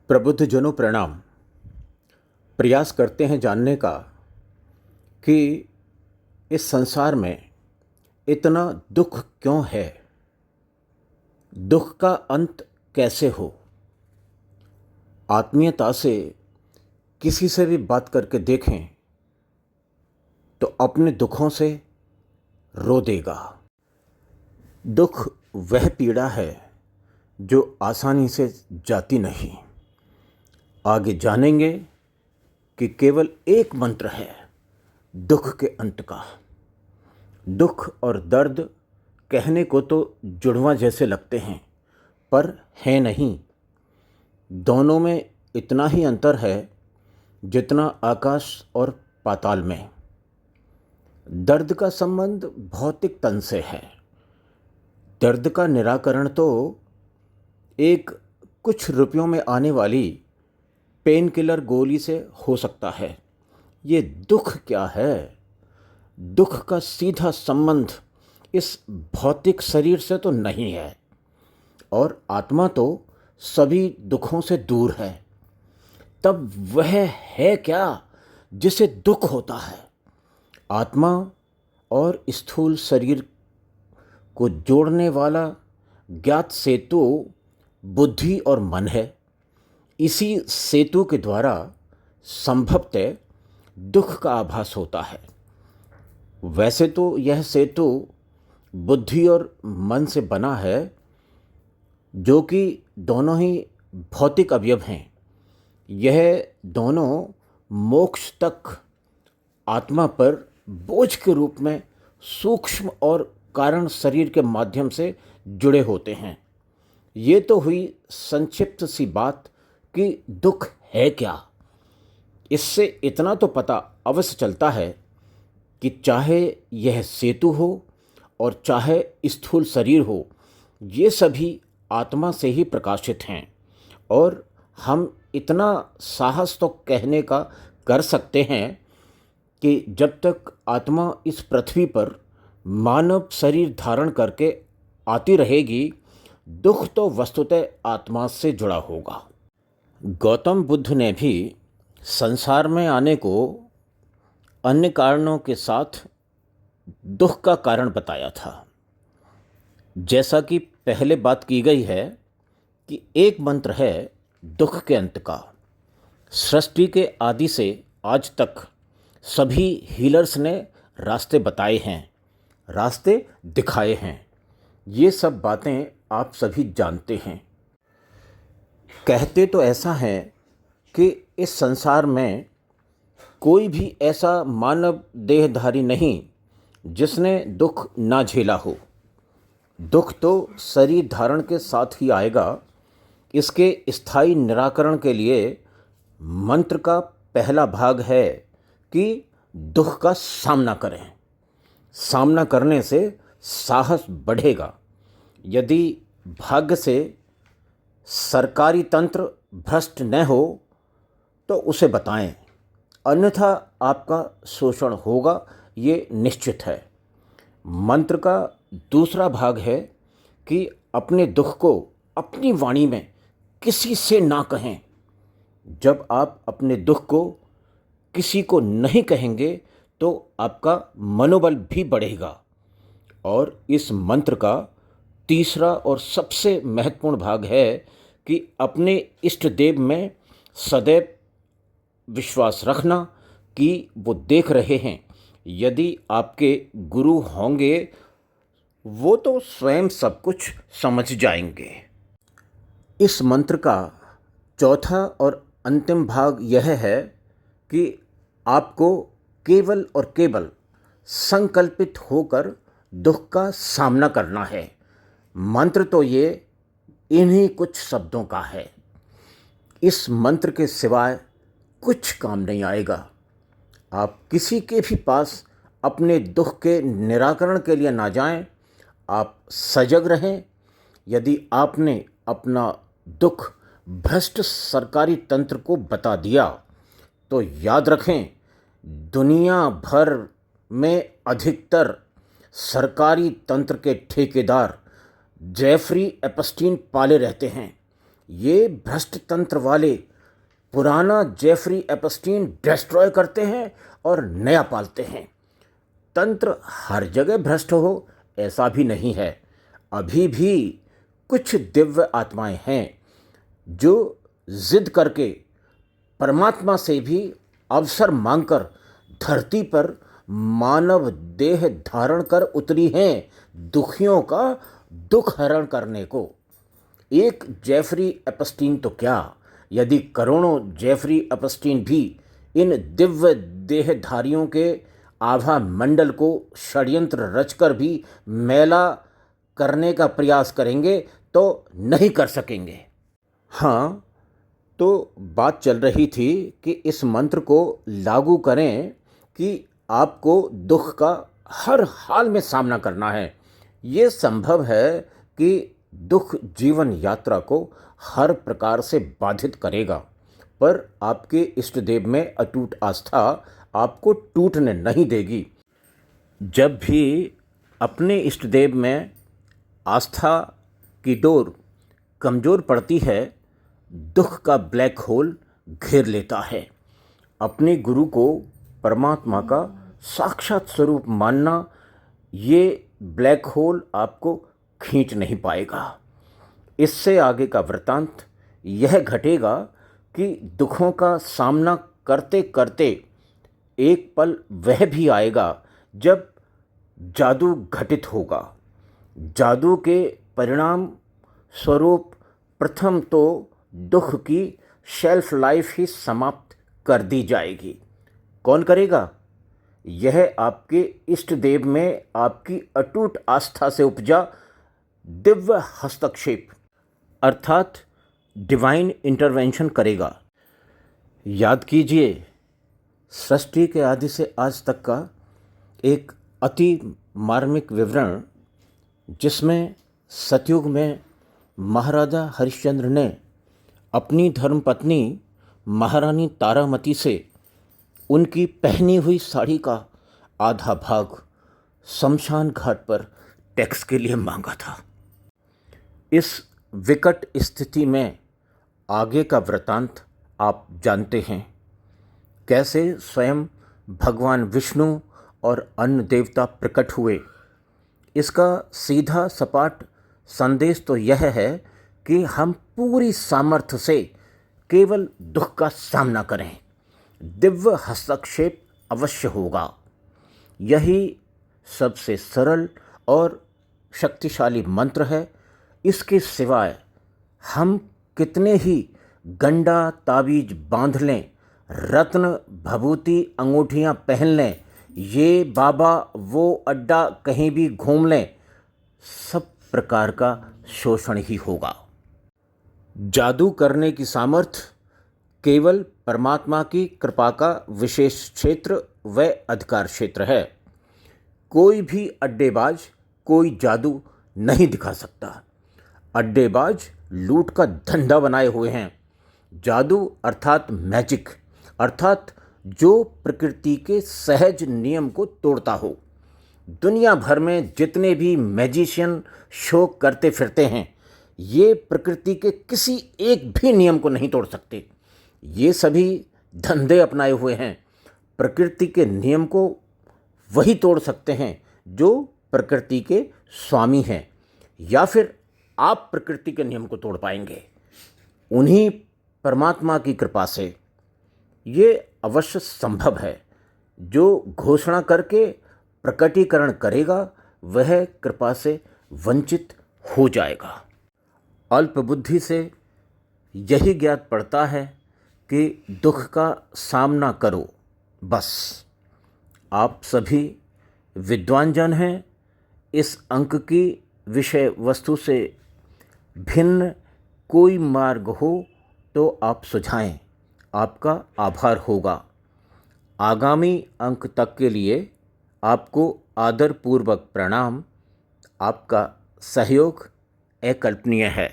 प्रबुद्धजनों प्रणाम। प्रयास करते हैं जानने का कि इस संसार में इतना दुख क्यों है, दुख का अंत कैसे हो। आत्मीयता से किसी से भी बात करके देखें तो अपने दुखों से रो देगा। दुख वह पीड़ा है जो आसानी से जाती नहीं। आगे जानेंगे कि केवल एक मंत्र है दुख के अंत का। दुख और दर्द कहने को तो जुड़वां जैसे लगते हैं, पर है नहीं। दोनों में इतना ही अंतर है जितना आकाश और पाताल में। दर्द का संबंध भौतिक तन से है। दर्द का निराकरण तो एक कुछ रुपयों में आने वाली पेन किलर गोली से हो सकता है। ये दुख क्या है? दुख का सीधा संबंध इस भौतिक शरीर से तो नहीं है, और आत्मा तो सभी दुखों से दूर है। तब वह है क्या जिसे दुख होता है? आत्मा और स्थूल शरीर को जोड़ने वाला ज्ञात सेतु बुद्धि और मन है। इसी सेतु के द्वारा संभवतः दुख का आभास होता है। वैसे तो यह सेतु बुद्धि और मन से बना है, जो कि दोनों ही भौतिक अवयव हैं। यह दोनों मोक्ष तक आत्मा पर बोझ के रूप में सूक्ष्म और कारण शरीर के माध्यम से जुड़े होते हैं। ये तो हुई संक्षिप्त सी बात कि दुख है क्या। इससे इतना तो पता अवश्य चलता है कि चाहे यह सेतु हो और चाहे स्थूल शरीर हो, ये सभी आत्मा से ही प्रकाशित हैं। और हम इतना साहस तो कहने का कर सकते हैं कि जब तक आत्मा इस पृथ्वी पर मानव शरीर धारण करके आती रहेगी, दुख तो वस्तुतः आत्मा से जुड़ा होगा। गौतम बुद्ध ने भी संसार में आने को अन्य कारणों के साथ दुख का कारण बताया था। जैसा कि पहले बात की गई है कि एक मंत्र है दुख के अंत का। सृष्टि के आदि से आज तक सभी हीलर्स ने रास्ते बताए हैं, रास्ते दिखाए हैं। ये सब बातें आप सभी जानते हैं। कहते तो ऐसा है कि इस संसार में कोई भी ऐसा मानव देहधारी नहीं जिसने दुख ना झेला हो। दुख तो शरीर धारण के साथ ही आएगा। इसके स्थायी निराकरण के लिए मंत्र का पहला भाग है कि दुख का सामना करें। सामना करने से साहस बढ़ेगा। यदि भाग्य से सरकारी तंत्र भ्रष्ट न हो तो उसे बताएं, अन्यथा आपका शोषण होगा, ये निश्चित है। मंत्र का दूसरा भाग है कि अपने दुख को अपनी वाणी में किसी से ना कहें। जब आप अपने दुख को किसी को नहीं कहेंगे तो आपका मनोबल भी बढ़ेगा। और इस मंत्र का तीसरा और सबसे महत्वपूर्ण भाग है कि अपने इष्ट देव में सदैव विश्वास रखना कि वो देख रहे हैं। यदि आपके गुरु होंगे, वो तो स्वयं सब कुछ समझ जाएंगे। इस मंत्र का चौथा और अंतिम भाग यह है कि आपको केवल और केवल संकल्पित होकर दुख का सामना करना है। मंत्र तो ये इन्हीं कुछ शब्दों का है। इस मंत्र के सिवाय कुछ काम नहीं आएगा। आप किसी के भी पास अपने दुख के निराकरण के लिए ना जाएं। आप सजग रहें। यदि आपने अपना दुख भ्रष्ट सरकारी तंत्र को बता दिया तो याद रखें, दुनिया भर में अधिकतर सरकारी तंत्र के ठेकेदार जेफरी एपस्टीन पाले रहते हैं। ये भ्रष्ट तंत्र वाले पुराना जेफरी एपस्टीन डिस्ट्रॉय करते हैं और नया पालते हैं। तंत्र हर जगह भ्रष्ट हो ऐसा भी नहीं है। अभी भी कुछ दिव्य आत्माएं हैं जो जिद करके परमात्मा से भी अवसर मांगकर धरती पर मानव देह धारण कर उतरी हैं दुखियों का दुख हरण करने को। एक जेफरी एपस्टीन तो क्या, यदि करोड़ों जेफरी एपस्टीन भी इन दिव्य देहधारियों के आभा मंडल को षड्यंत्र रचकर भी मैला करने का प्रयास करेंगे तो नहीं कर सकेंगे। हाँ, तो बात चल रही थी कि इस मंत्र को लागू करें कि आपको दुख का हर हाल में सामना करना है। ये संभव है कि दुख जीवन यात्रा को हर प्रकार से बाधित करेगा, पर आपके इष्ट देव में अटूट आस्था आपको टूटने नहीं देगी। जब भी अपने इष्ट देव में आस्था की डोर कमज़ोर पड़ती है, दुख का ब्लैक होल घेर लेता है। अपने गुरु को परमात्मा का साक्षात स्वरूप मानना, ये ब्लैक होल आपको खींच नहीं पाएगा। इससे आगे का वृतांत यह घटेगा कि दुखों का सामना करते करते एक पल वह भी आएगा जब जादू घटित होगा। जादू के परिणाम स्वरूप प्रथम तो दुख की शेल्फ लाइफ ही समाप्त कर दी जाएगी। कौन करेगा? यह आपके इष्ट देव में आपकी अटूट आस्था से उपजा दिव्य हस्तक्षेप अर्थात डिवाइन इंटरवेंशन करेगा। याद कीजिए, सृष्टि के आदि से आज तक का एक अति मार्मिक विवरण, जिसमें सतयुग में महाराजा हरिश्चंद्र ने अपनी धर्मपत्नी महारानी तारामती से उनकी पहनी हुई साड़ी का आधा भाग शमशान घाट पर टैक्स के लिए मांगा था। इस विकट स्थिति में आगे का वृतांत आप जानते हैं। कैसे स्वयं भगवान विष्णु और अन्य देवता प्रकट हुए। इसका सीधा सपाट संदेश तो यह है कि हम पूरी सामर्थ्य से केवल दुख का सामना करें। दिव्य हस्तक्षेप अवश्य होगा। यही सबसे सरल और शक्तिशाली मंत्र है। इसके सिवाय हम कितने ही गंडा ताबीज बांध लें, रत्न भभूति अंगूठियां पहन लें, ये बाबा वो अड्डा कहीं भी घूम लें, सब प्रकार का शोषण ही होगा। जादू करने की सामर्थ्य केवल परमात्मा की कृपा का विशेष क्षेत्र व अधिकार क्षेत्र है। कोई भी अड्डेबाज कोई जादू नहीं दिखा सकता। अड्डेबाज लूट का धंधा बनाए हुए हैं। जादू अर्थात मैजिक, अर्थात जो प्रकृति के सहज नियम को तोड़ता हो। दुनिया भर में जितने भी मैजिशियन शो करते फिरते हैं, ये प्रकृति के किसी एक भी नियम को नहीं तोड़ सकते। ये सभी धंधे अपनाए हुए हैं। प्रकृति के नियम को वही तोड़ सकते हैं जो प्रकृति के स्वामी हैं, या फिर आप प्रकृति के नियम को तोड़ पाएंगे उन्हीं परमात्मा की कृपा से। ये अवश्य संभव है। जो घोषणा करके प्रकटीकरण करेगा वह कृपा से वंचित हो जाएगा। अल्प बुद्धि से यही ज्ञात पड़ता है कि दुख का सामना करो बस। आप सभी विद्वान जन हैं। इस अंक की विषय वस्तु से भिन्न कोई मार्ग हो तो आप सुझाएं, आपका आभार होगा। आगामी अंक तक के लिए आपको आदरपूर्वक प्रणाम। आपका सहयोग अकल्पनीय है।